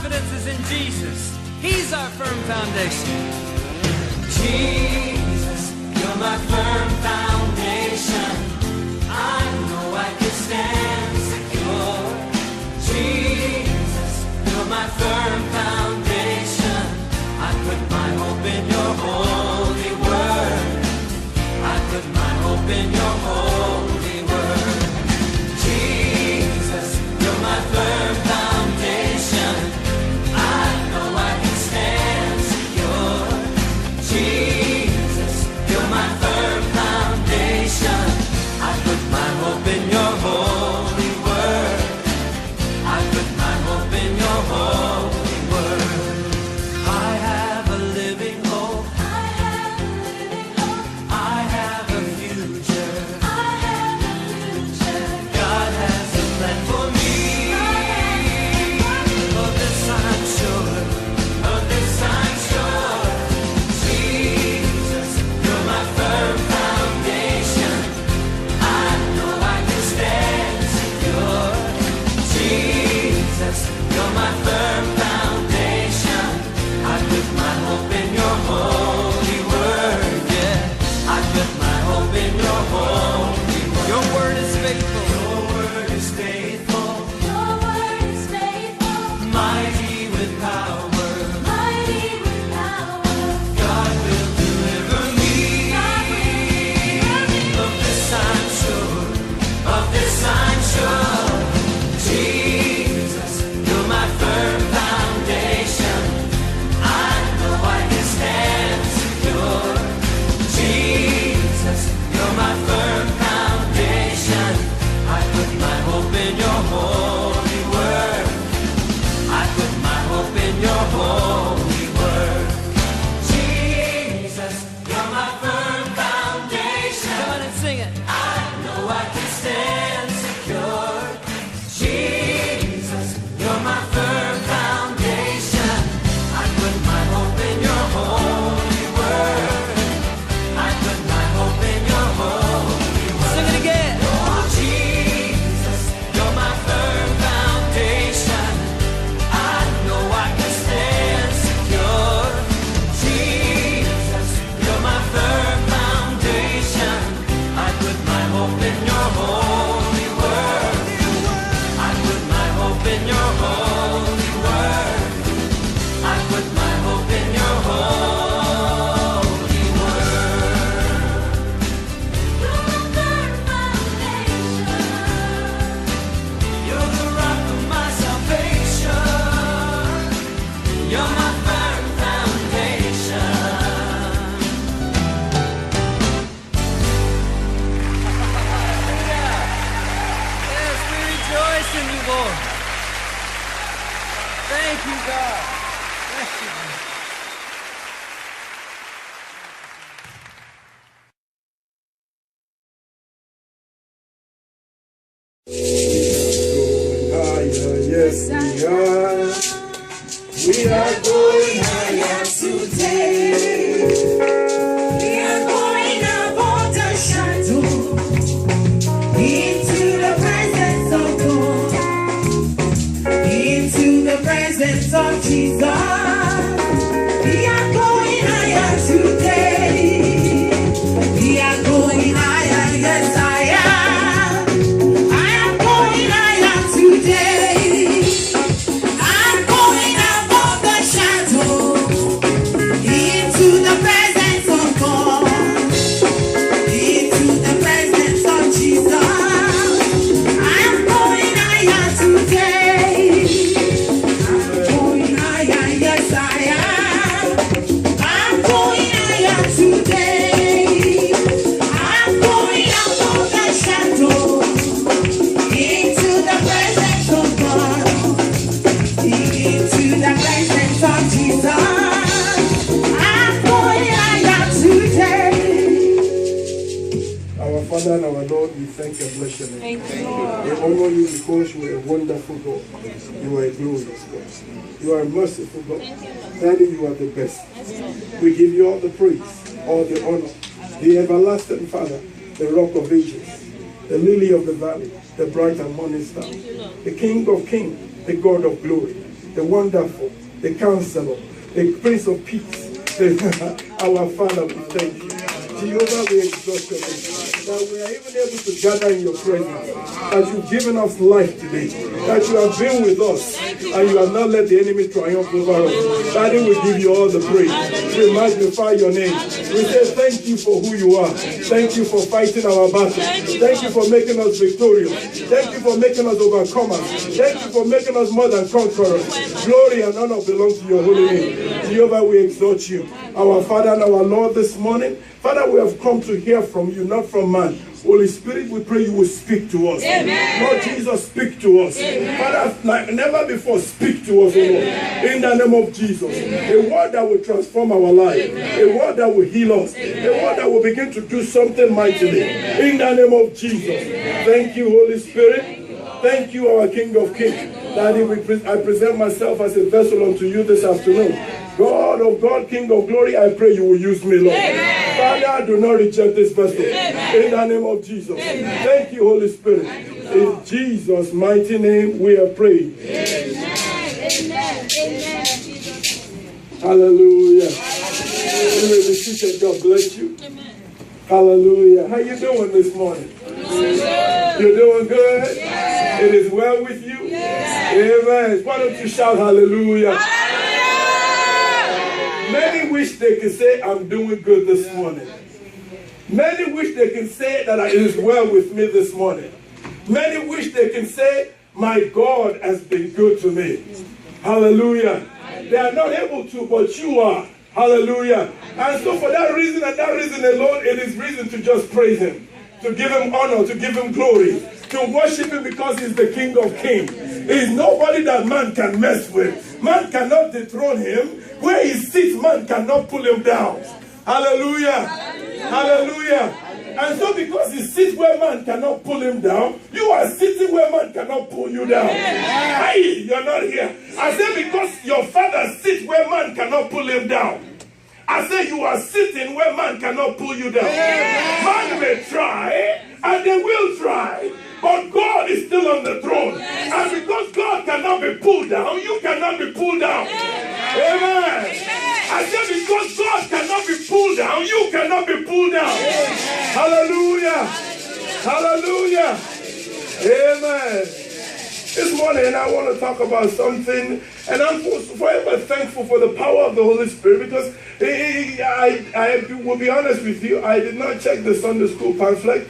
confidence is in Jesus. He's our firm foundation. Jesus, you're my firm foundation. I know I can stand secure. Jesus, you're my firm foundation. I put my hope in your holy word. I put my hope in your holy word. Jesus, you're my firm foundation. I know I can stand secure. Jesus, you're my firm foundation. I put my hope in your holy word. I put my hope in your holy word. I have a living hope. I have a living hope. I have a future. I have a future. God has a plan for me. Of this I'm sure. Of this I'm sure. Jesus, you're my firm foundation. I know I can stand secure. Jesus, you're my firm foundation. I put my hope in your holy word. Yeah, I put my hope in your holy word. Your word is faithful. Your word is faithful. Your word is faithful, Mighty with power. mighty with power. God will deliver me. Of this I'm sure. Of this I'm sure. Jesus, you're my firm foundation. I know I can stand secure. Jesus, you're my firm foundation. I put my hope in your holy word. I put my hope in your holy word. Jesus, you're my firm foundation. Come on and sing it. I know I can stand secure. Jesus, you're my firm foundation. I put my hope in your holy word. I put my hope in your holy word. Sing it again. Oh, Jesus, you're my firm foundation. I know I can stand secure. Jesus, you're my firm foundation. I put my hope in your holy word. I put my hope in your holy word. I put my hope in your holy word. You're my firm foundation. You're the rock of my salvation. You're my firm foundation. Yes, we rejoice in you, Lord. Thank you, God. Bless you, God. Yes, we are. We are going higher today. We are going above the shadow into the presence of God, into the presence of Jesus. We are going higher today. We are going higher, yes I am. I am going higher today. I'm going above the shadow into the presence of God, into the presence of Jesus. I am going higher today. I'm going higher, yes I am. I'm going higher today. I'm going above the shadow into the presence of God, into the presence of Jesus. I'm going higher today. Our Father and our Lord, we thank and bless your name. We honor you because you are a wonderful God. You are a glorious God. You are a merciful God. Daddy, you are the best. We give you all the praise, all the honor. The everlasting Father, the rock of ages, the lily of the valley, the bright and morning star, the King of kings, the God of glory, the Wonderful, the Counselor, the Prince of Peace. Our Father, we thank you. Jehovah, we exalt your name. That we are even able to gather in your presence. That you've given us life today. That you have been with us. And you have not let the enemy triumph over us. Daddy, we give you all the praise. We magnify your name. We say thank you for who you are. Thank you for fighting our battle. Thank you for making us victorious. Thank you for making us overcomers. Thank you for making us more than conquerors. Glory and honor belong to your holy name. Jehovah, we exalt you. Our Father and our Lord, this morning, Father, we have come to hear from you, not from man. Holy Spirit, we pray you will speak to us. Amen. Lord Jesus, speak to us. Amen. Father, like never before, speak to us, O Lord. In the name of Jesus. Amen. A word that will transform our life. Amen. A word that will heal us. Amen. A word that will begin to do something mightily. Amen. In the name of Jesus. Amen. Thank you, Holy Spirit. Thank you, our King of Kings. Daddy, I present myself as a vessel unto you this afternoon. God of God, King of glory, I pray you will use me, Lord. Amen. Father, do not reject this vessel. Amen. In the name of Jesus. Amen. Thank you, Holy Spirit. In Jesus' mighty name we are praying. Amen. Amen. Hallelujah. You may be seated. God bless you. Amen. Hallelujah. How you doing this morning? You're doing good? Yes. It is well with you? Yes. Amen. Why don't you shout hallelujah? Many wish they could say, I'm doing good this morning. Many wish they can say that it is well with me this morning. Many wish they can say, my God has been good to me. Hallelujah. They are not able to, but you are. Hallelujah. And so for that reason and that reason alone, it is reason to just praise him, to give him honor, to give him glory, to worship him because he's the King of Kings. He's nobody that man can mess with. Man cannot dethrone him. Where he sits, man cannot pull him down. Hallelujah. Hallelujah. And so because he sits where man cannot pull him down, you are sitting where man cannot pull you down. Hey, you're not here. I say because your father sits where man cannot pull him down. I say you are sitting where man cannot pull you down. Man may try, and they will try. But God is still on the throne. And because God cannot be pulled down, you cannot be pulled down. Amen. I said because God cannot be pulled down, you cannot be pulled down. Hallelujah. Hallelujah. Amen. This morning I want to talk about something, and I'm forever thankful for the power of the Holy Spirit, because I will be honest with you, I did not check the Sunday school pamphlet.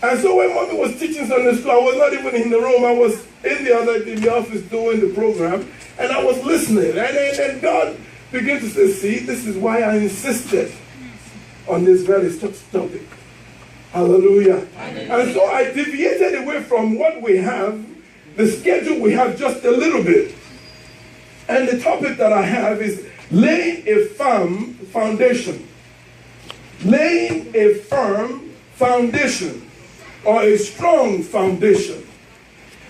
And so when Mommy was teaching Sunday school, I was not even in the room. I was in the office doing the program, and I was listening. And then God began to say, see, this is why I insisted on this very topic. Hallelujah. And so I deviated away from what we have, the schedule we have, just a little bit. And the topic that I have is laying a firm foundation. Laying a firm foundation, or a strong foundation.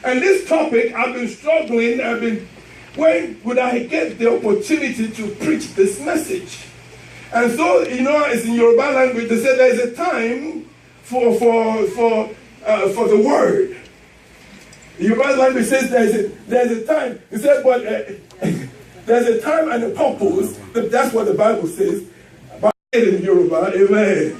And this topic, I've been struggling, when would I get the opportunity to preach this message? And so, it's in Yoruba language, they say there's a time for the word. The Yoruba language says there's a time. It said, but there's a time and a purpose. That's what the Bible says. But in Yoruba, amen.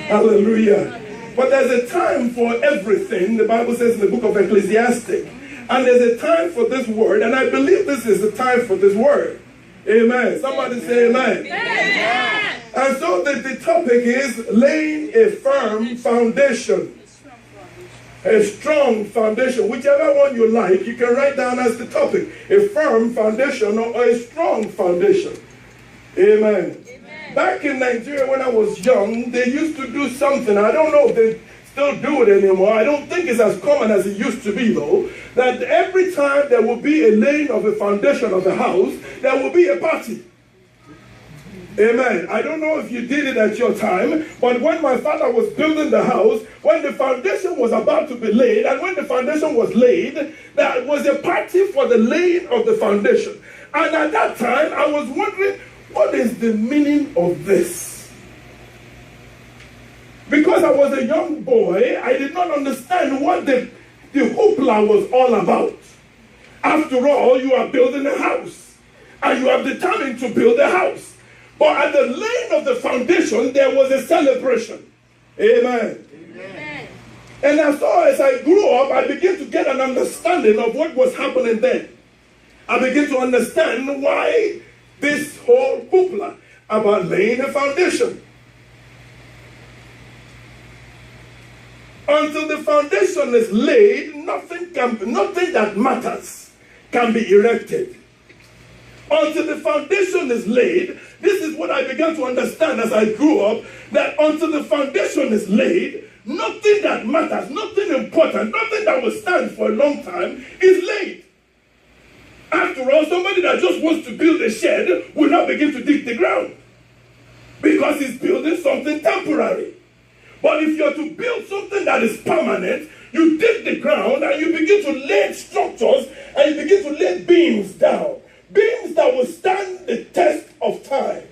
Hallelujah. But there's a time for everything, the Bible says in the book of Ecclesiastes. And there's a time for this word, and I believe this is the time for this word. Amen. Somebody say amen. Amen. And so the topic is laying a firm foundation. A strong foundation. Whichever one you like, you can write down as the topic. A firm foundation or a strong foundation. Amen. Back in Nigeria when I was young, they used to do something. I don't know if they still do it anymore. I don't think it's as common as it used to be, though. That every time there will be a laying of a foundation of a house, there will be a party. Amen. I don't know if you did it at your time, but when my father was building the house, when the foundation was about to be laid, and when the foundation was laid, there was a party for the laying of the foundation. And at that time, I was wondering, what is the meaning of this? Because I was a young boy, I did not understand what the hoopla was all about. After all, you are building a house, and you have determined to build a house. But at the laying of the foundation, there was a celebration. Amen. Amen. And as I grew up, I began to get an understanding of what was happening then. I began to understand why this whole hoopla about laying a foundation. Until the foundation is laid, nothing that matters can be erected. Until the foundation is laid, this is what I began to understand as I grew up, that until the foundation is laid, nothing that matters, nothing important, nothing that will stand for a long time is laid. After all, somebody that just wants to build a shed will not begin to dig the ground because he's building something temporary. But if you're to build something that is permanent, you dig the ground and you begin to lay structures and you begin to lay beams down. Beams that will stand the test of time.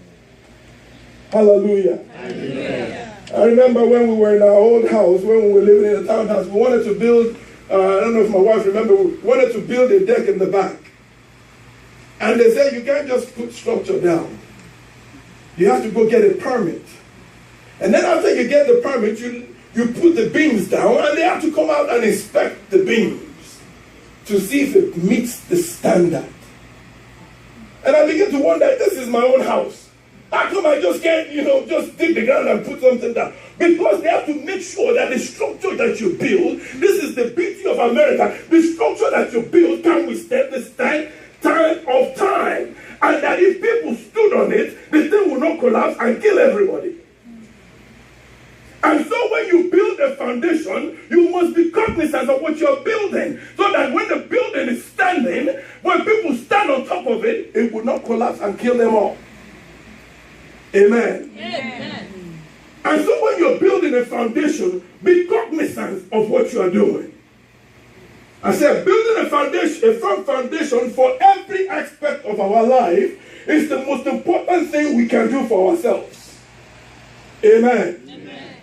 Hallelujah. Hallelujah. I remember when we were in our old house, when we were living in a townhouse, we wanted to build, I don't know if my wife remember, we wanted to build a deck in the back. And they said you can't just put structure down. You have to go get a permit. And then after you get the permit, you put the beams down and they have to come out and inspect the beams to see if it meets the standard. And I begin to wonder, this is my own house. How come I just can't, just dig the ground and put something down? Because they have to make sure that the structure that you build, this is the beauty of America, the structure that you build can withstand the time of time. And that if people stood on it, the thing will not collapse and kill everybody. And so when you build a foundation, you must be cognizant of what you're building. So that when the building is standing, when people stand on top of it, it will not collapse and kill them all. Amen. Amen. And so when you're building a foundation, be cognizant of what you are doing. I said building a foundation, a firm foundation for every aspect of our life is the most important thing we can do for ourselves. Amen.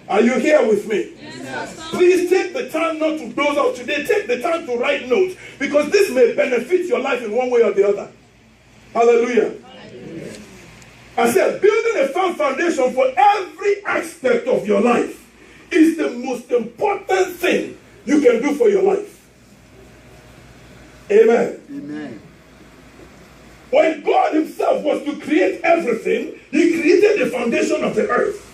Are you here with me? Yes, Please take the time not to doze out today. Take the time to write notes because this may benefit your life in one way or the other. Hallelujah. I said building a firm foundation for every aspect of your life is the most important thing you can do for your life. Amen. Amen. When God himself was to create everything, he created the foundation of the earth.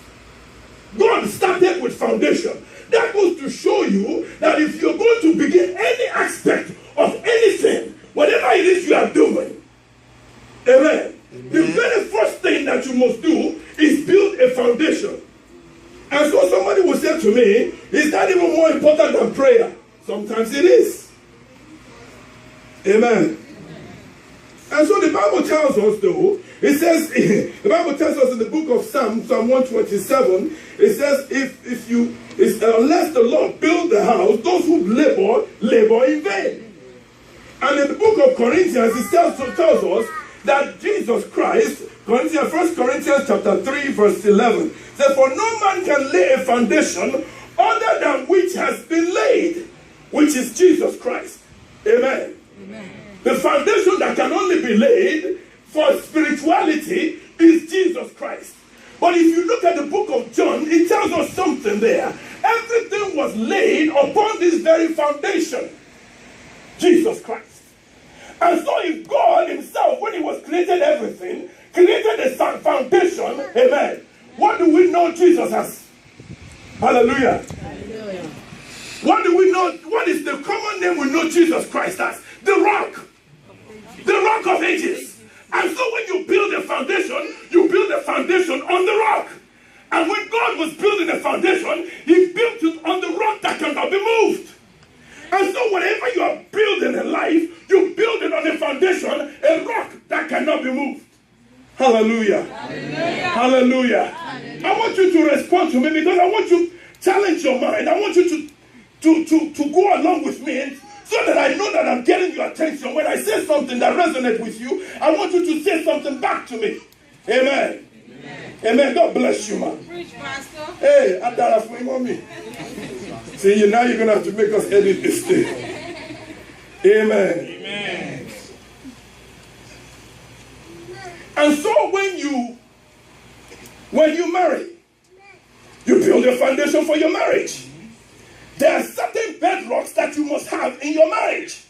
God started with foundation. That goes to show you that if you're going to begin any aspect of anything, whatever it is you are doing, amen, the very first thing that you must do is build a foundation. And so somebody will say to me, is that even more important than prayer? Sometimes it is. Amen. And so the Bible tells us though, it says, the Bible tells us in the book of Psalm 127, it says, unless the Lord build the house, those who labor in vain. And in the book of Corinthians, it tells us that Jesus Christ, 1 Corinthians chapter 3, verse 11, says, for no man can lay a foundation other than which has been laid, which is Jesus Christ. Amen. Amen. The foundation that can only be laid for spirituality is Jesus Christ. But if you look at the book of John, it tells us something there. Everything was laid upon this very foundation, Jesus Christ. And so if God himself, when he was created everything, created a foundation, amen, what do we know Jesus as? Hallelujah. Hallelujah. What do we know? What is the common name we know Jesus Christ as? The rock. The rock of ages. And so when you build a foundation, you build a foundation on the rock. And when God was building a foundation, he built it on the rock that cannot be moved. And so whatever you are building in life, you build it on a foundation, a rock that cannot be moved. Hallelujah. Hallelujah. Hallelujah. Hallelujah. I want you to respond to me because I want you to challenge your mind. I want you to go along with me so that I know that I'm getting your attention. When I say something that resonates with you, I want you to say something back to me. Amen. Amen. Amen. God bless you, man. Preach, Pastor. Hey, I'm done for mommy. See, now you're going to have to make us edit this thing. Amen. Amen. And so when you marry, you build a foundation for your marriage. There are certain bedrocks that you must have in your marriage.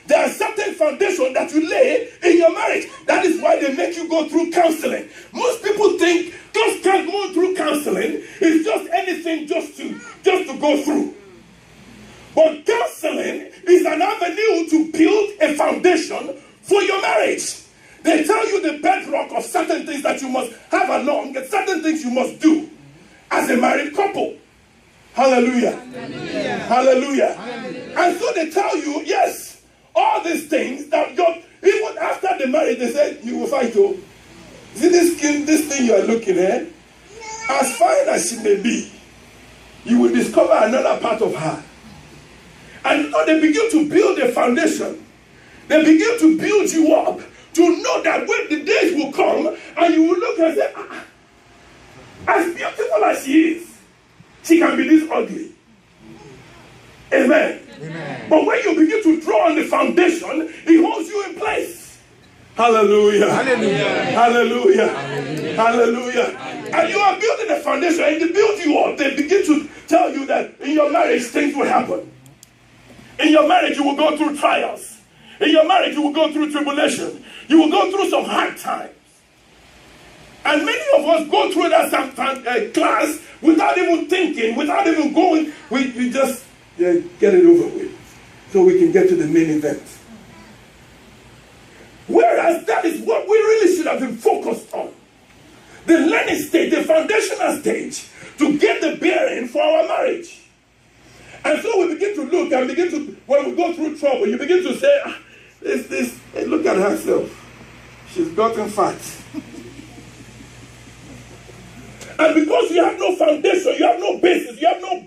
There are certain foundations that you lay in your marriage. That is why they make you go through counseling. Most people think just going through counseling is just anything just to go through. But counseling is an avenue to build a foundation for your marriage. They tell you the bedrock of certain things that you must have along and certain things you must do as a married couple. Hallelujah. Hallelujah. Hallelujah. Hallelujah. And so they tell you, yes, all these things that even after the marriage, they said you will fight. Oh, see this thing you are looking at, as fine as she may be, you will discover another part of her. And so they begin to build a foundation. They begin to build you up to know that when the days will come and you will look and say, as beautiful as she is, she can be this ugly. Amen. Amen. But when you begin to draw on the foundation, he holds you in place. Hallelujah. Hallelujah. Hallelujah. Hallelujah. Hallelujah. And you are building a foundation, and they build you up. They begin to tell you that in your marriage things will happen. In your marriage you will go through trials. In your marriage you will go through tribulation. You will go through some hard times. And many of us go through that class without even thinking, without even going. We just get it over with so we can get to the main event. Whereas that is what we really should have been focused on. The learning stage, the foundational stage, to get the bearing for our marriage. And so we begin to look and begin to, when we go through trouble, you begin to say, hey, look at herself. She's gotten fat. And because you have no foundation, you have no basis, you have no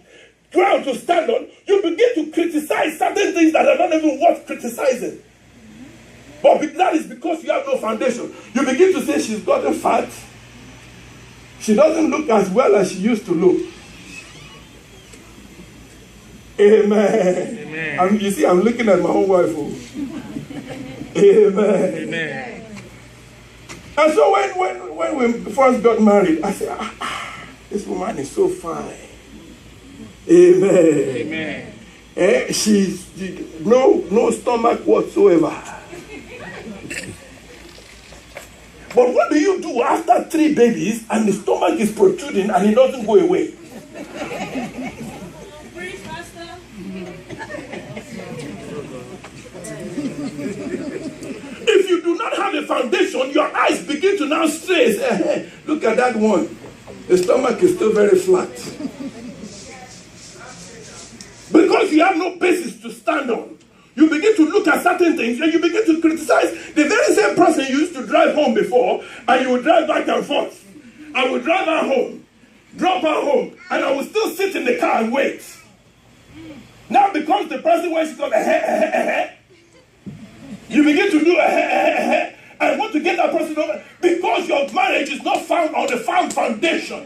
ground to stand on, you begin to criticize certain things that are not even worth criticizing. But that is because you have no foundation. You begin to say she's gotten fat. She doesn't look as well as she used to look. Amen. Amen. You see, I'm looking at my own wife. Amen. Amen. And so when we first got married, I said, this woman is so fine. Amen. Amen. She's no stomach whatsoever. But what do you do after 3 babies and the stomach is protruding and it doesn't go away? If you do not have a foundation, your eyes begin to now stray. Hey, look at that one. The stomach is still very flat. Because you have no basis to stand on. You begin to look at certain things and you begin to criticize the very same person you used to drive home before, and you would drive back and forth. I would drive her home, drop her home, and I would still sit in the car and wait. Now becomes the person when she goes, you begin to do and want to get that person over because your marriage is not found on the foundation.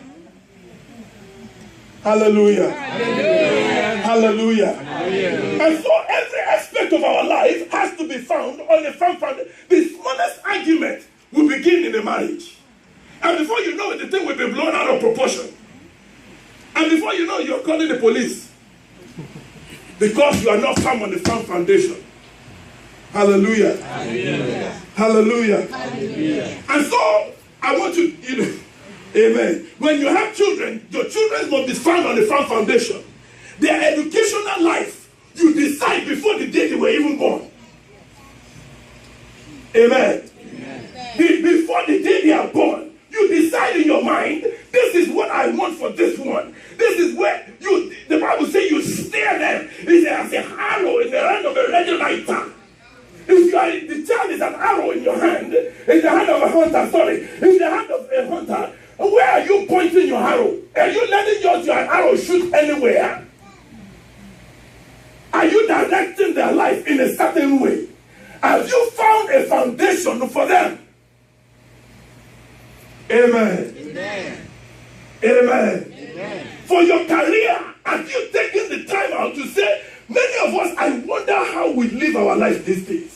Hallelujah. Hallelujah. Hallelujah. Hallelujah. And so every aspect of our life has to be found on the foundation. The smallest argument will begin in the marriage. And before you know it, the thing will be blown out of proportion. And before you know, you're calling the police. Because you are not firm on the firm foundation. Hallelujah. Hallelujah. Hallelujah. Hallelujah. And so, I want you, amen. When you have children, your children must be found on the firm foundation. Their educational life, you decide before the day they were even born. Amen. Amen. Before the day they are born, you decide in your mind, this is what I want for this one. This is where the Bible says you stare them. It's as a arrow in the hand of a ready lighter. If the child is an arrow in your hand, in the hand of a hunter, in the hand of a hunter, where are you pointing your arrow? Are you letting your arrow shoot anywhere? Are you directing their life in a certain way? Have you found a foundation for them? Amen. Amen. Amen. Amen. For your career, have you taken the time out to say, many of us, I wonder how we live our life these days.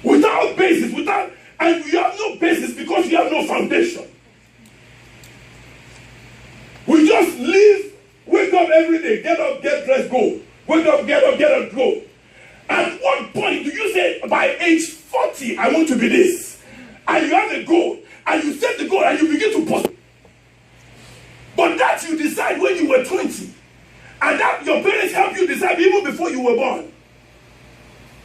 Without basis, and we have no go. Wake up, get up, go. At what point do you say, by age 40, I want to be this? And you have a goal, and you set the goal, and you begin to pursue. But that you decide when you were 20, and that your parents helped you decide even before you were born.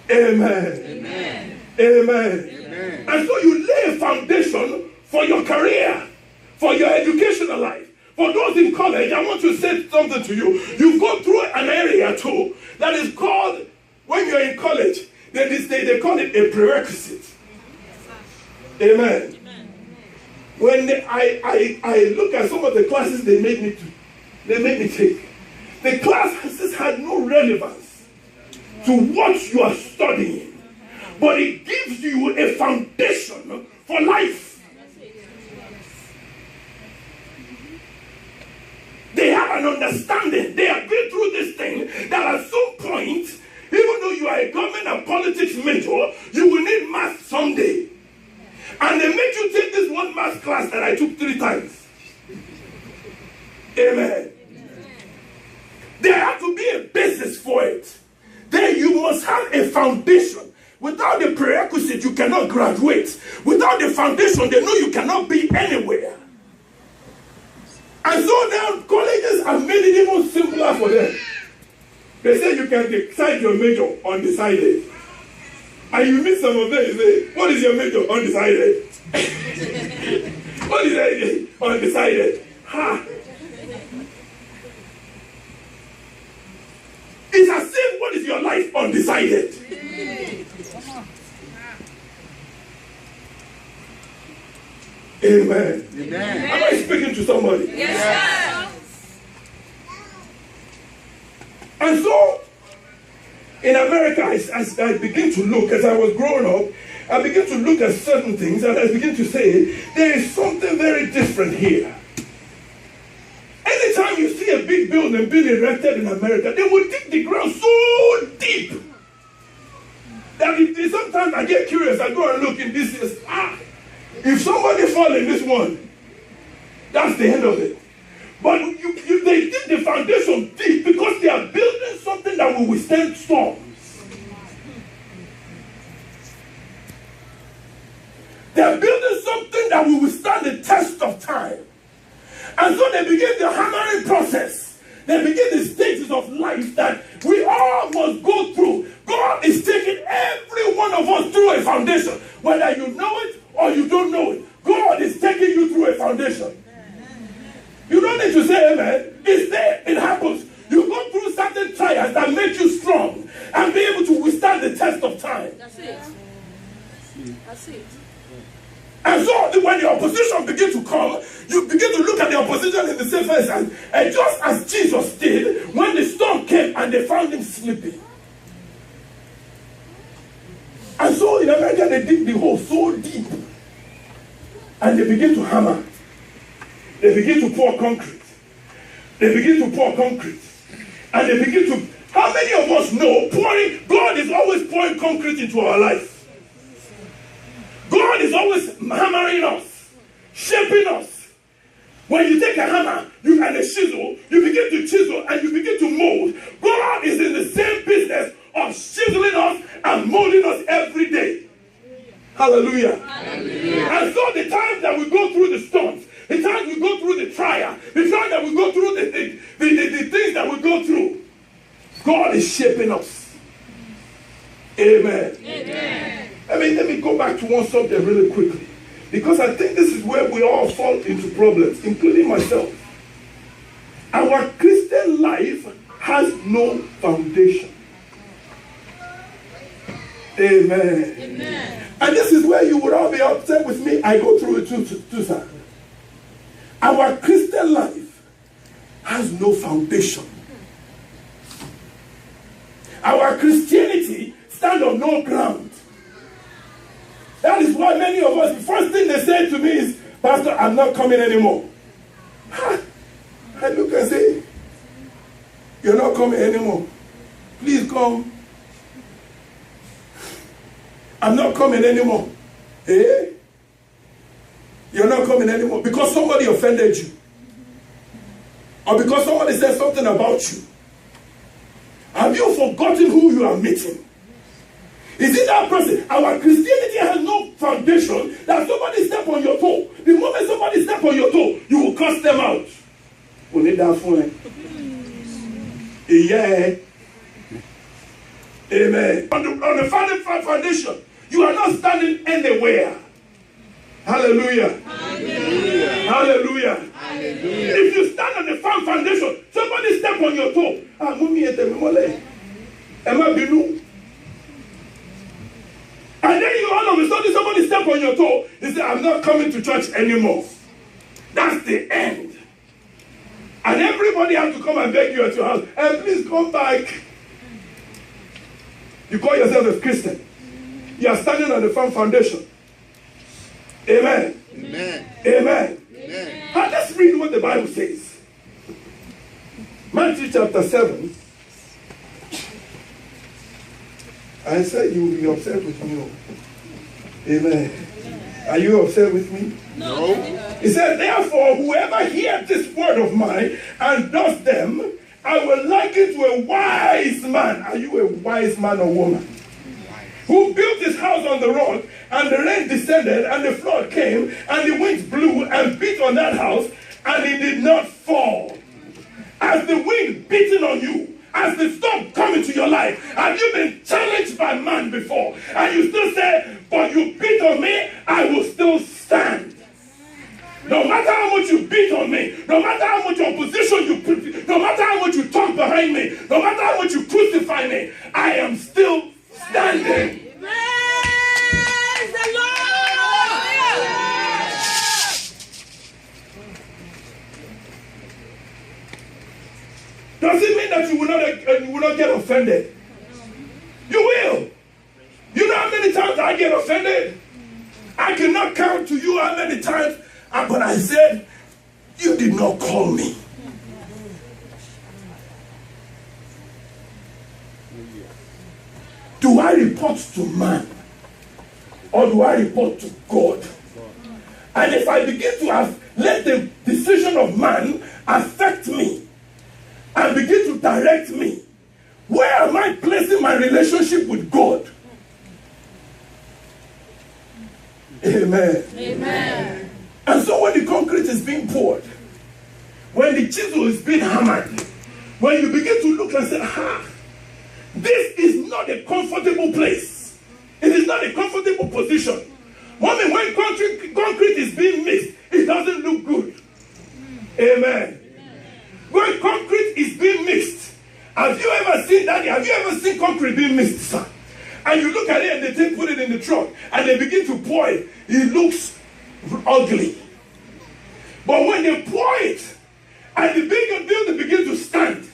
Amen. Amen. Amen. Amen. And so you lay a foundation for your career, for your educational life. For those in college, I want to say something to you. You go through an area too that is called, when you're in college, they call it a prerequisite. Amen. When I look at some of the classes they made me take, the classes had no relevance to what you are studying, but it gives you a foundation for life. They have an understanding. They have been through this thing that at some point, even though you are a government and politics major, you will need math someday. And they make you take this one math class that I took 3 times. Amen. There has to be a basis for it. Then you must have a foundation. Without the prerequisite, you cannot graduate. Without the foundation, they know you cannot be anywhere. And so now colleges have made it even simpler for them. They say you can decide your major undecided. And you meet some of them, you say, what is your major? Undecided. What is that? Undecided. Ha! It's as if, what is your life? Undecided. Amen. Amen. Am I speaking to somebody? Yes, And so, in America, as I begin to look, as I was growing up, I began to look at certain things and I began to say, there is something very different here. Anytime you see a big building being erected in America, they will dig the ground so deep that sometimes I get curious, I go and look in this, if somebody fall in this one, that's the end of it. But they dig the foundation deep because they are building something that will withstand storms. They are building something that will withstand the test of time. And so they begin the hammering process. They begin the stages of life that we all must go through. God is taking every one of us through a foundation. Whether you know it or you don't know it, God is taking you through a foundation. You don't need to say amen. It's there. It happens. You go through certain trials that make you strong and be able to withstand the test of time. That's it. That's it. And so when the opposition begins to come, you begin to look at the opposition in the same face. And just as Jesus did when the storm came and they found him sleeping. And so in America they dig the hole so deep. And they begin to hammer. They begin to pour concrete. They begin to pour concrete. And they begin to... How many of us know God is always pouring concrete into our life? God is always hammering us, shaping us. When you take a hammer and a chisel, you begin to chisel and you begin to mold. God is in the same business of chiseling us and molding us every day. Hallelujah. Hallelujah. And so the times that we go through the storms, the times we go through the trial, the times that we go through the things that we go through, God is shaping us. Amen. Amen. Let me go back to one subject really quickly. Because I think this is where we all fall into problems, including myself. Our Christian life has no foundation. Amen. Amen. And this is where you would all be upset with me. I go through it too, sir. Our Christian life has no foundation. Our Christianity stands on no ground. That is why many of us, the first thing they say to me is, Pastor, I'm not coming anymore. I look and say, you're not coming anymore. Please come. I'm not coming anymore. Eh? You're not coming anymore because somebody offended you. Or because somebody said something about you. Have you forgotten who you are meeting? Is it that person? Our Christianity has no foundation that somebody step on your toe. The moment somebody step on your toe, you will cast them out. Only that phone. Yeah. Amen. On the foundation, you are not standing anywhere. Hallelujah. Hallelujah. Hallelujah. Hallelujah. If you stand on the firm foundation, somebody step on your toe. And then you all of a sudden somebody step on your toe. He said, I'm not coming to church anymore. That's the end. And everybody has to come and beg you at your house. And please come back. You call yourself a Christian. You are standing on the firm foundation. Amen. Amen. Amen. Amen. Now let's read what the Bible says. Matthew chapter 7. I said you will be upset with me. Amen. Are you upset with me? No. He said, therefore, whoever hears this word of mine and does them, I will liken to a wise man. Are you a wise man or woman? Who built his house on the rock, and the rain descended, and the flood came, and the winds blew and beat on that house, and it did not fall. As the wind beating on you, as the storm coming to your life, have you been challenged by man before? And you still say, but you beat on me, I will still stand. No matter how much you beat on me, no matter how much opposition you put, no matter how much you talk behind me, no matter how much you crucify me, I am still standing. Praise the Lord. Does it mean that you will not get offended? You will. You know how many times I get offended? I cannot count to you how many times, but I said, you did not call me. Do I report to man? Or do I report to God? And if I begin to let the decision of man affect me and begin to direct me, where am I placing my relationship with God? Amen. Amen. And so when the concrete is being poured, when the chisel is being hammered, when you begin to look and say, this is not a comfortable place. It is not a comfortable position. Mommy, when concrete is being mixed, it doesn't look good. Amen. When concrete is being mixed, have you ever seen that? Have you ever seen concrete being mixed, son? And you look at it and they put it in the truck and they begin to pour it. It looks ugly. But when they pour it and the bigger building begins to stand,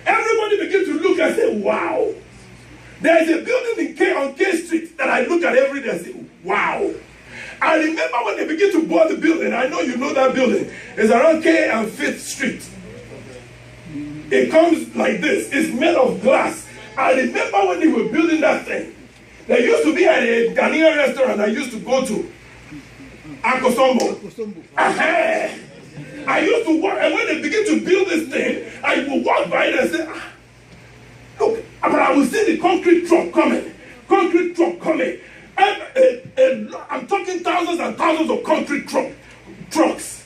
everybody begins to look and say, wow. There's a building on K Street that I look at every day and say, wow. I remember when they begin to pour the building. I know you know that building. It's around K and 5th Street. It comes like this. It's made of glass. I remember when they were building that thing. There used to be a Ghanaian restaurant I used to go to. Akosombo. I used to walk, and when they begin to build this thing, I will walk by it and say, look, but I will see the concrete truck coming. Concrete truck coming. I'm talking thousands and thousands of concrete trucks.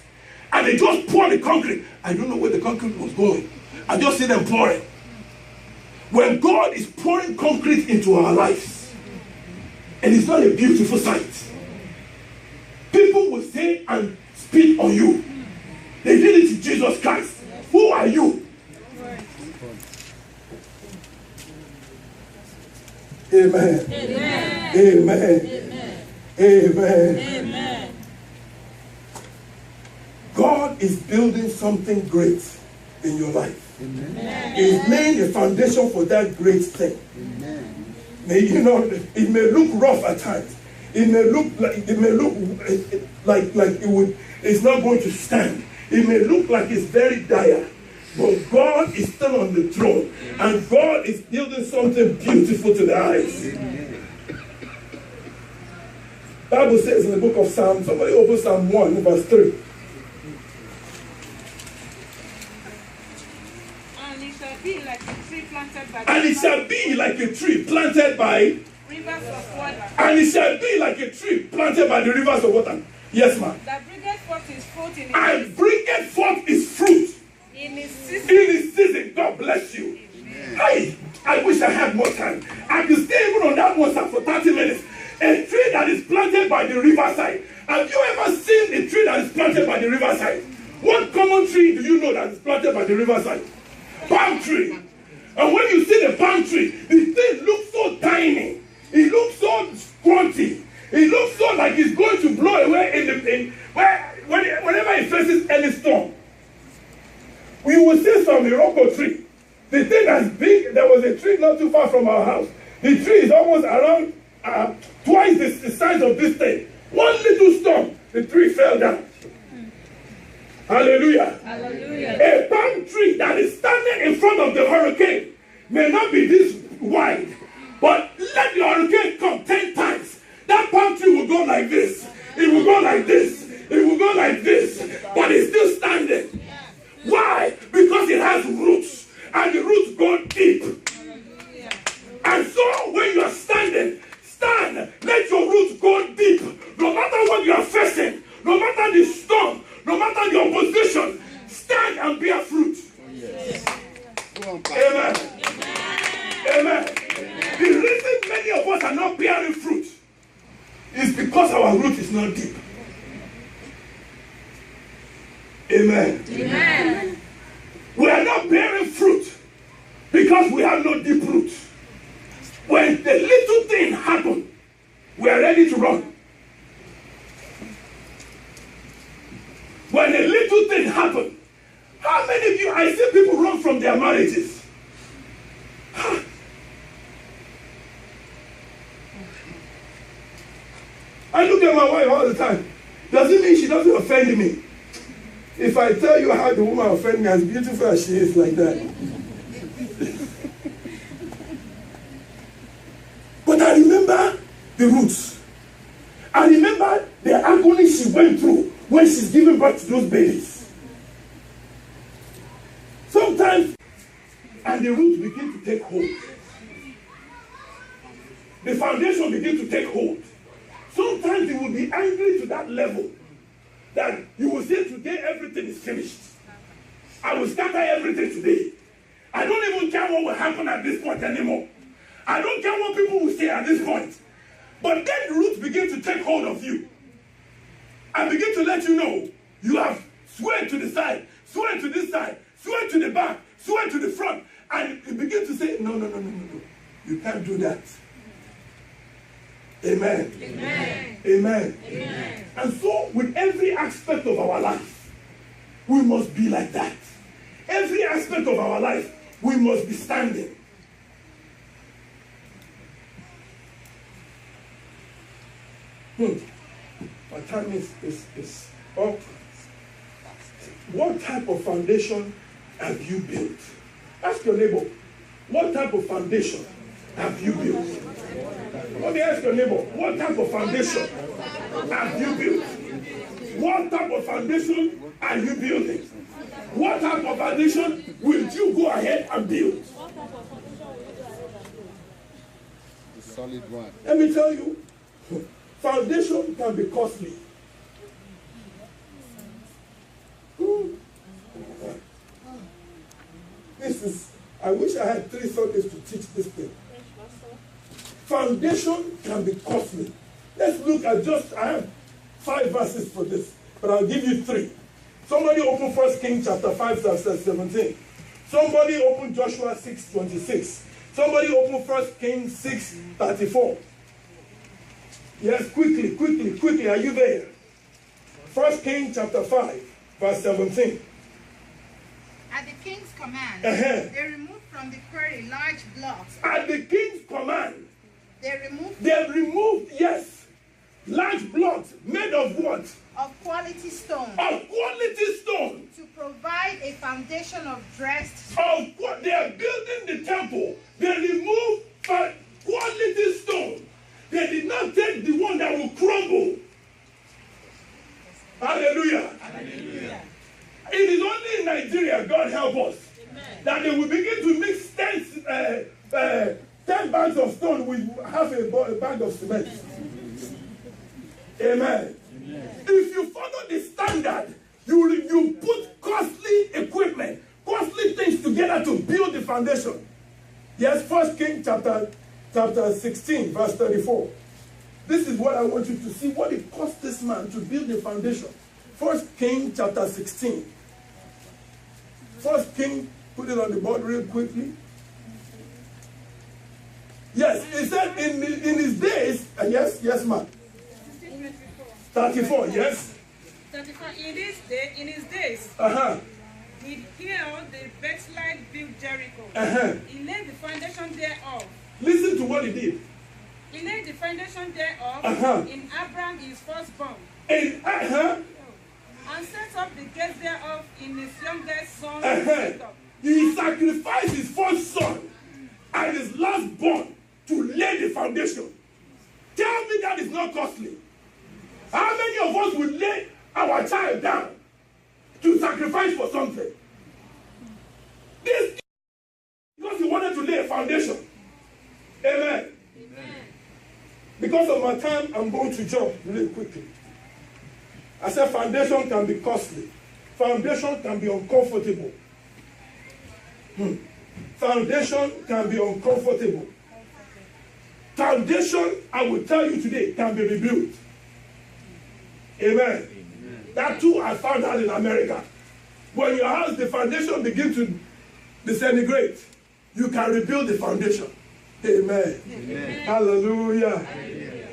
And they just pour the concrete. I don't know where the concrete was going. I just see them pouring. When God is pouring concrete into our lives, and it's not a beautiful sight, people will say and spit on you. They did it to Jesus Christ. Who are you? Amen. Amen. Amen. Amen. Amen. God is building something great in your life. Amen. He's laying the foundation for that great thing. Amen. It may look rough at times. It may look like it's not going to stand. It may look like it's very dire. But God is still on the throne. And God is building something beautiful to the eyes. Amen. Bible says in the book of Psalms, somebody open Psalm 1 verse 3. And it shall be like a tree planted planted by And it shall be like a tree planted by, rivers of water, and it shall be like a tree planted by the rivers of water. Yes, ma'am. that bringeth forth his fruit in And bringeth forth his fruit his season. in his season. God bless you. I wish I had more time. I could stay even on that one sir, for 30 minutes. A tree that is planted by the riverside. Have you ever seen a tree that is planted by the riverside? What common tree do you know that is planted by the riverside? Palm tree. And when you see the palm tree, the thing looks so tiny. It looks so scrunty. It looks so like it's going to blow away whenever it faces any storm. We will see some Iroko tree. The thing that's big, there was a tree not too far from our house. The tree is almost around twice the size of this thing. One little storm, the tree fell down. Hallelujah. Hallelujah. A palm tree that is standing in front of the hurricane may not be this wide, but let the hurricane come 10 times. That palm tree will go like this. It will go like this. It will go like this. But it's still standing. Why? Because it has roots. And the roots go deep. And so when you are standing, stand. Let your roots go deep. No matter what you are facing, no matter the storm, no matter the opposition, stand and bear fruit. Amen. Amen. The reason many of us are not bearing fruit is because our root is not deep. Amen. Amen. We are not bearing fruit because we have no deep root. When the little thing happens, we are ready to run. When a little thing happens, how many of you, I see people run from their marriages. I look at my wife all the time. Does it mean she doesn't offend me? If I tell you how the woman offends me, as beautiful as she is like that. But I remember the roots. I remember the agony she went through when she's giving birth to those babies. Sometimes, and the roots begin to take hold. The foundation begins to take hold. Sometimes you will be angry to that level that you will say today everything is finished. I will scatter everything today. I don't even care what will happen at this point anymore. I don't care what people will say at this point. But then the roots begin to take hold of you. And begin to let you know you have swayed to the side, swayed to this side, swayed to the back, swayed to the front. And you begin to say, no. You can't do that. Amen. Amen. Amen. Amen. And so with every aspect of our life, we must be like that. Every aspect of our life, we must be standing. My time is up. What type of foundation have you built? Ask your neighbor, what type of foundation have you built? Let me ask your neighbor, what type of foundation have you built? What type of foundation are you building? What type of foundation will you go ahead and build? The solid one. Let me tell you, foundation can be costly. I wish I had 3 Sundays to teach this thing. Foundation can be costly. Let's look at I have 5 verses for this, but I'll give you 3. Somebody open 1 Kings chapter 5, verse 17. Somebody open Joshua 6:26. Somebody open 1 Kings 6:34. Yes, quickly. Are you there? 1 Kings chapter 5, verse 17. At the king's command, They removed from the quarry large blocks. At the king's command, They removed, yes, large blocks made of what? Of quality stone. Of quality stone. To provide a foundation of dressed stone. They are building the temple. They removed quality stone. They did not take the one that will crumble. Hallelujah. It is only in Nigeria, God help us, that they will begin to mix 10 bags of stone with half a bag of cement. Amen. If you follow the standard, you put costly equipment, costly things together to build the foundation. Yes, 1 Kings chapter 16, verse 34. This is what I want you to see, what it cost this man to build the foundation. 1 Kings chapter 16. 1 Kings, put it on the board real quickly. Yes, it said in his days, yes, ma'am. 34, yes. 34. In his days, he healed the backslide built Jericho. He laid the foundation thereof. Listen to what he did. He laid the foundation thereof in Abraham his firstborn. And set up the gates thereof in his youngest son Jacob. He sacrificed his first son and his last born to lay the foundation. Tell me that is not costly. How many of us would lay our child down to sacrifice for something? This because he wanted to lay a foundation. Amen. Because of my time, I'm going to jump really quickly. I said foundation can be costly. Foundation can be uncomfortable. Foundation can be uncomfortable. Foundation, I will tell you today, can be rebuilt. Amen. That too I found out in America. When your house, the foundation begins to disintegrate, you can rebuild the foundation. Amen. Hallelujah.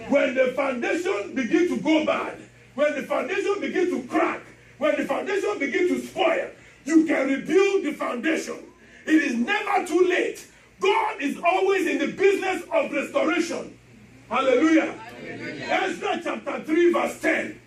When the foundation begins to go bad, when the foundation begins to crack, when the foundation begins to spoil, you can rebuild the foundation. It is never too late. God is always in the business of restoration. Hallelujah. Ezra chapter 3 verse 10.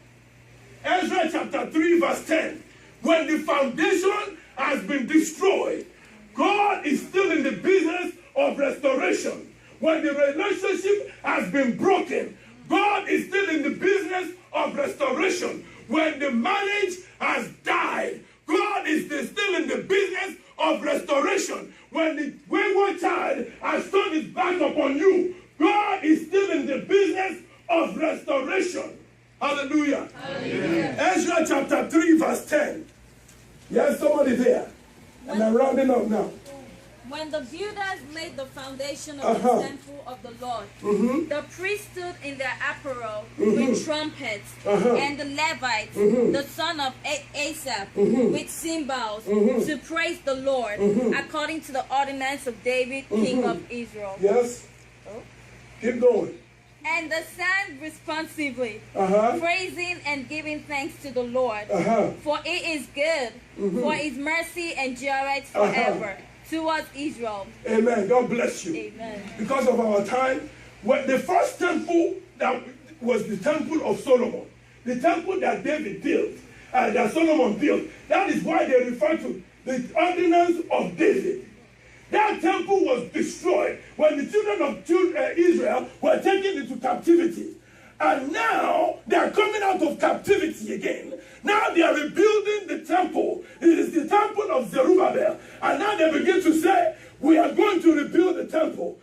Ezra chapter 3 verse 10. When the foundation has been destroyed, God is still in the business of restoration. When the relationship has been broken, God is still in the business of restoration. When the marriage has died, God is still in the business of restoration. When the wayward child has turned his back upon you, God is still in the business of restoration. Hallelujah. Ezra chapter 3 verse 10. Yes, somebody there. And I'm rounding up now. When the builders laid the foundation of the temple of the Lord, the priests stood in their apparel with trumpets, and the Levites, the son of Asaph, with cymbals, to praise the Lord, according to the ordinance of David, king of Israel. Yes. Keep going. And they sang responsively, praising and giving thanks to the Lord, for it is good, for his mercy endureth forever. Towards Israel. Amen. God bless you. Amen. Because of our time, the first temple that was the temple of Solomon, the temple that David built, that Solomon built, that is why they refer to the ordinance of David. That temple was destroyed when the children of Israel were taken into captivity. And now they are coming out of captivity again. Now they are rebuilding the temple. It is the temple of Zerubbabel. And now they begin to say, we are going to rebuild the temple.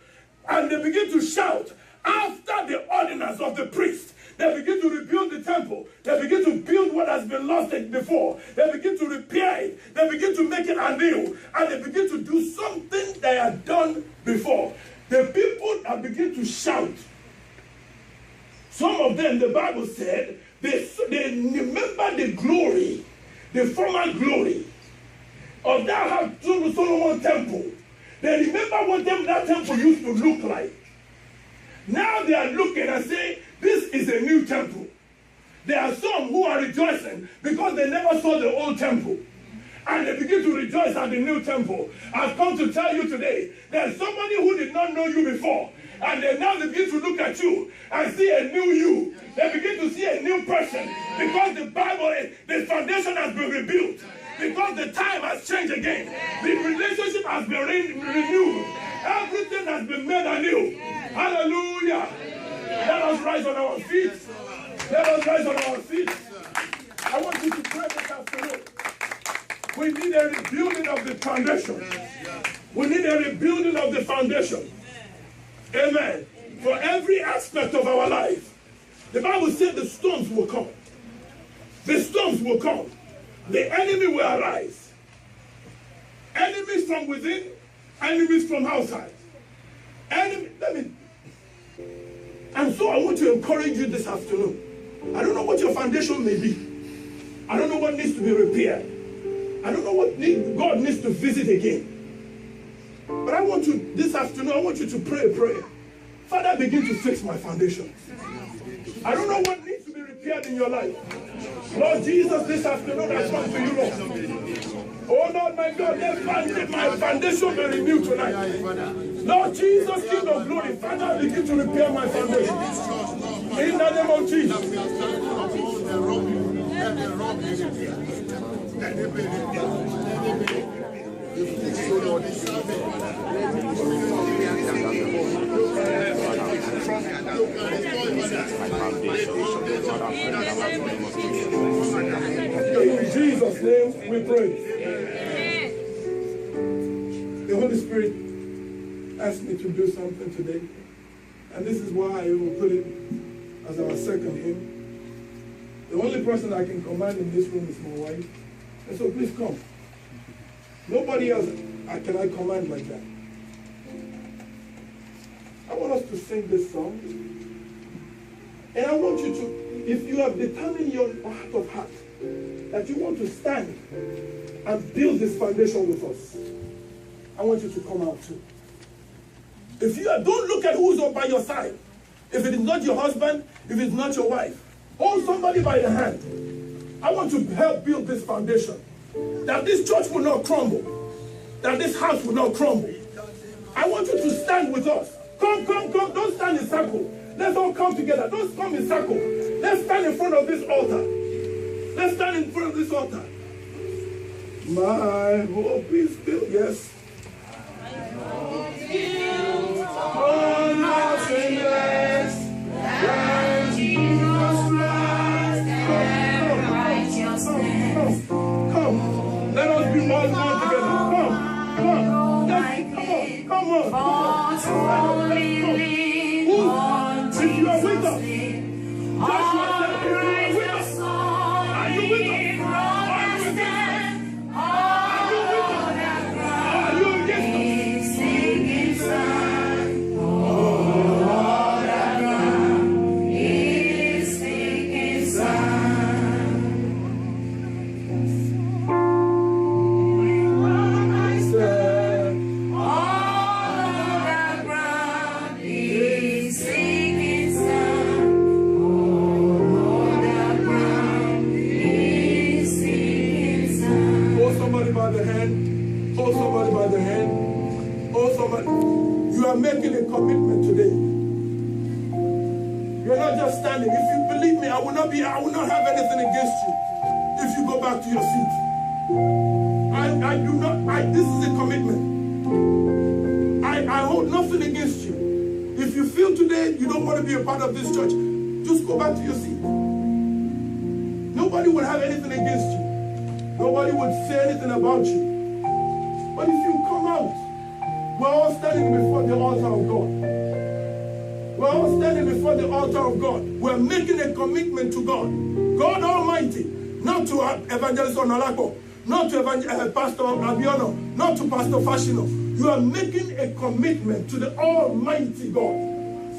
And they begin to shout after the ordinance of the priest. They begin to rebuild the temple. They begin to build what has been lost before. They begin to repair it. They begin to make it anew. And they begin to do something they had done before. The people are beginning to shout. Some of them, the Bible said, they remember the glory, the former glory of that Solomon temple. They remember what that temple used to look like. Now they are looking and saying, this is a new temple. There are some who are rejoicing because they never saw the old temple. And they begin to rejoice at the new temple. I've come to tell you today, there's somebody who did not know you before. And they now begin to look at you and see a new you. They begin to see a new person. Because the Bible, the foundation has been rebuilt. Because the time has changed again. The relationship has been renewed. Everything has been made anew. Hallelujah. Let us rise on our feet. Let us rise on our feet. I want you to pray this afternoon. We need a rebuilding of the foundation. We need a rebuilding of the foundation. Amen. For every aspect of our life. The Bible said the storms will come. The storms will come. The enemy will arise. Enemies from within, enemies from outside. And so I want to encourage you this afternoon. I don't know what your foundation may be. I don't know what needs to be repaired. I don't know what God needs to visit again. But I want you, this afternoon, I want you to pray a prayer. Father, begin to fix my foundation. I don't know what needs to be repaired in your life. Lord Jesus, this afternoon I come to you, Lord. Oh Lord, my God, let my foundation be renewed tonight. Lord Jesus, King of glory, Father, begin to repair my foundation. In the name of Jesus. In Jesus' name we pray. The Holy Spirit asked me to do something today, and this is why I will put it as our second hymn. The only person I can command in this room is my wife, and so please come. Nobody else can I command like that. I want us to sing this song, and I want you to, if you have determined in your heart of heart that you want to stand and build this foundation with us, I want you to come out too. If you are, don't look at who's up by your side. If it is not your husband, if it's not your wife, hold somebody by the hand. I want to help build this foundation. That this church will not crumble. That this house will not crumble. I want you to stand with us. Come, come, come. Don't stand in circle. Let's all come together. Don't come in circle. Let's stand in front of this altar. Let's stand in front of this altar. My hope is built. Yes. On nothing less than Jesus Christ and righteousness. Come. Let us be all one together. Come. Come. Come on. If you are with us, Joshua said, if you are with us, are you with us? Making a commitment today. You're not just standing. If you believe me, I will not have anything against you if you go back to your seat. This is a commitment. I hold nothing against you. If you feel today you don't want to be a part of this church, just go back to your seat. Nobody will have anything against you. Nobody would say anything about you. But if you come out, we're all standing before the altar of God. We're all standing before the altar of God. We're making a commitment to God. God Almighty. Not to Evangelist Onalako. Not to Pastor Abiono. Not to Pastor Fashino. You are making a commitment to the Almighty God.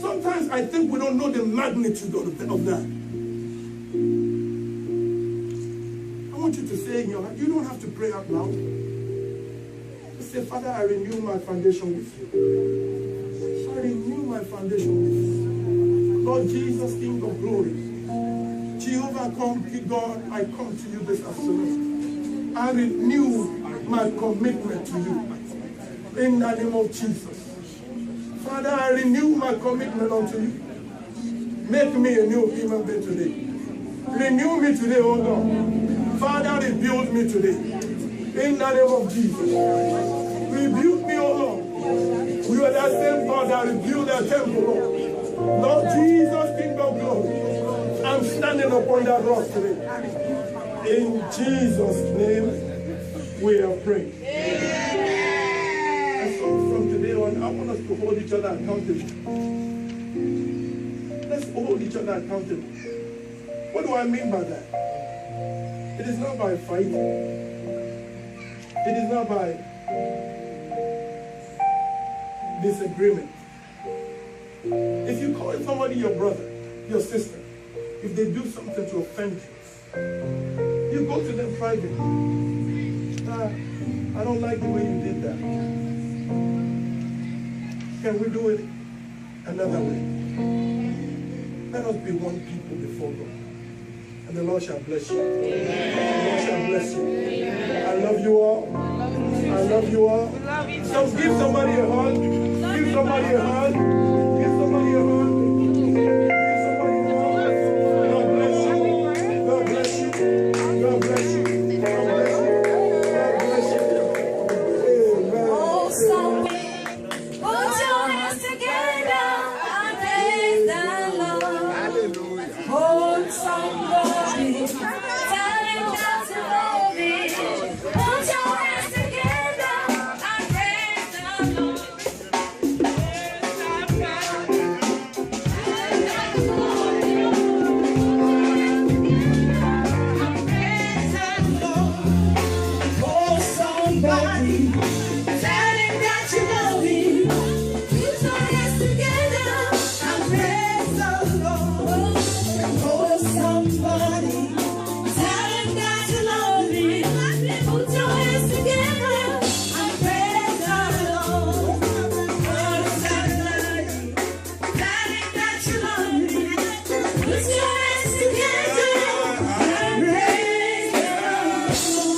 Sometimes I think we don't know the magnitude of that. I want you to say in your heart, you don't have to pray out loud. Say, Father, I renew my foundation with you. I renew my foundation with you. Lord Jesus, King of glory. Jehovah, God, I come to you this afternoon. I renew my commitment to you. In the name of Jesus. Father, I renew my commitment unto you. Make me a new human being today. Renew me today, oh God. Father, rebuild me today. In the name of Jesus. Rebuild me, oh Lord. You are that same God that rebuilt that temple, Lord. Lord Jesus, King of glory. I'm standing upon that rock today. In Jesus' name, we are praying. Amen. want us to hold each other accountable. Let's hold each other accountable. What do I mean by that? It is not by fighting. It is not by disagreement. If you call somebody your brother, your sister, if they do something to offend you, you go to them privately. I don't like the way you did that. Can we do it another way? Let us be one people before God. And the Lord shall bless you. The Lord shall bless you. I love you all. I love you all. So give somebody a hug. Give somebody a hug. Give somebody a hug. Give somebody a hug. God bless you. God bless you. God bless you. God bless you. God bless you. Amen. Oh, somebody, put your hands together and praise the Lord. Hallelujah. Hold somebody, tell him that you love him. Put your hands together and praise the Lord. Oh, somebody, tell him that you love him. Put your hands together and praise the Lord. Oh, somebody, tell him that you love him. Put your hands together and praise the Lord. Oh, somebody, tell him that you love him. Put your hands together and praise the Lord.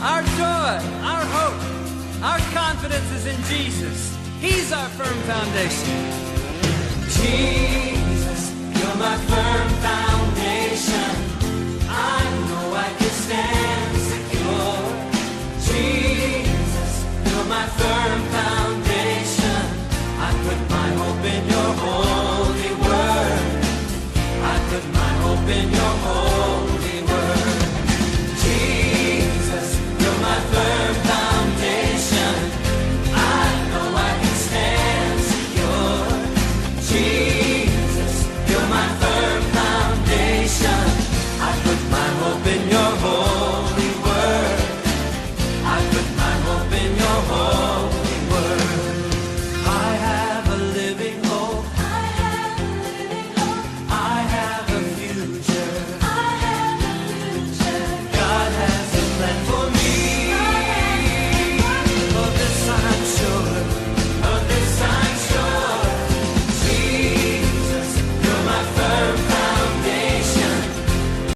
Our joy, our hope, our confidence is in Jesus. He's our firm foundation. Jesus, you're my firm foundation.